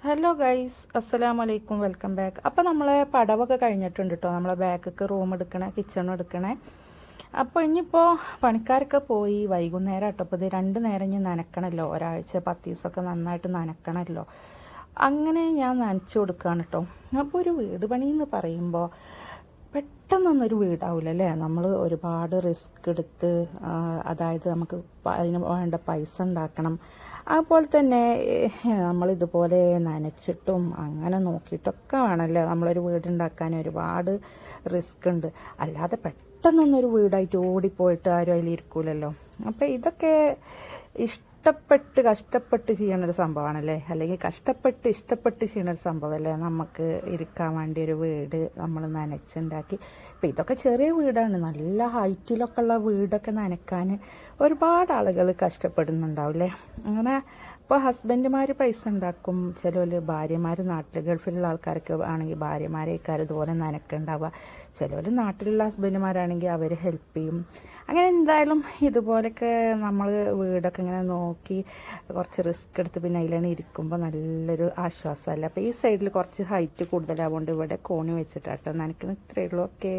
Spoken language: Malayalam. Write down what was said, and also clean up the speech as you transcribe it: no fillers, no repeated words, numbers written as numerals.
ഹലോ ഗൈസ്, അസ്സലാമു അലൈക്കും, വെൽക്കം ബാക്ക്. അപ്പോൾ നമ്മളെ പടവൊക്കെ കഴിഞ്ഞിട്ടുണ്ട് കേട്ടോ. നമ്മളെ ബാക്കൊക്കെ റൂം എടുക്കണേ, കിച്ചണും എടുക്കണേ. അപ്പോൾ ഇനിയിപ്പോൾ പണിക്കാരൊക്കെ പോയി വൈകുന്നേരം കേട്ടോ. അപ്പോൾ ഇത് 2 നേരം ഇനി നനക്കണമല്ലോ, ഒരാഴ്ച 10 ദിവസമൊക്കെ നന്നായിട്ട് നനക്കണമല്ലോ. അങ്ങനെ ഞാൻ നനച്ചു കൊടുക്കുകയാണ് കേട്ടോ. അപ്പോൾ ഒരു വീട് പണി എന്ന് പറയുമ്പോൾ പെട്ടെന്നൊന്നൊരു വീടാവില്ല അല്ലേ. നമ്മൾ ഒരുപാട് റിസ്ക് എടുത്ത്, അതായത് നമുക്ക് അതിന് വേണ്ട പൈസ ഉണ്ടാക്കണം. അതുപോലെ തന്നെ നമ്മളിതുപോലെ നനച്ചിട്ടും അങ്ങനെ നോക്കിയിട്ടൊക്കെ വേണമല്ലോ നമ്മളൊരു വീടുണ്ടാക്കാൻ. ഒരുപാട് റിസ്ക് ഉണ്ട്. അല്ലാതെ പെട്ടെന്നൊന്നൊരു വീടായിട്ട് ഓടിപ്പോയിട്ട് ആരും അതിലിരിക്കൂലല്ലോ. അപ്പോൾ ഇതൊക്കെ കഷ്ടപ്പെട്ട് ചെയ്യണൊരു സംഭവമാണല്ലേ, അല്ലെങ്കിൽ ഇഷ്ടപ്പെട്ട് ചെയ്യണൊരു സംഭവമല്ലേ. നമുക്ക് ഇരിക്കാൻ വേണ്ടി ഒരു വീട് നമ്മൾ നനച്ചുണ്ടാക്കി. ഇപ്പം ഇതൊക്കെ ചെറിയ വീടാണ്. നല്ല ഹൈറ്റിലൊക്കെ ഉള്ള വീടൊക്കെ നനക്കാൻ ഒരുപാട് ആളുകൾ കഷ്ടപ്പെടുന്നുണ്ടാവില്ലേ. അങ്ങനെ ഇപ്പോൾ ഹസ്ബൻഡുമാർ പൈസ ഉണ്ടാക്കും, ചിലവർ ഭാര്യമാർ നാട്ടിൽ ഗൾഫിലുള്ള ആൾക്കാർക്ക് ആണെങ്കിൽ ഭാര്യമാരേക്കാർ ഇതുപോലെ നനക്കുണ്ടാവുക. ചിലവർ നാട്ടിലുള്ള ഹസ്ബൻഡുമാരാണെങ്കിൽ അവർ ഹെൽപ്പ് ചെയ്യും. അങ്ങനെ എന്തായാലും ഇതുപോലെയൊക്കെ നമ്മൾ വീടൊക്കെ ഇങ്ങനെ നോക്കി കുറച്ച് റിസ്ക് എടുത്ത് പിന്നെ അതിലാണ് ഇരിക്കുമ്പോൾ നല്ലൊരു ആശ്വാസമല്ല. അപ്പോൾ ഈ സൈഡിൽ കുറച്ച് ഹൈറ്റ് കൂടുതലാവുകൊണ്ട് ഇവിടെ കോണി വെച്ചിട്ടാട്ടോ നനയ്ക്കണം. ഇത്രയേ ഉള്ളൂ. ഓക്കെ.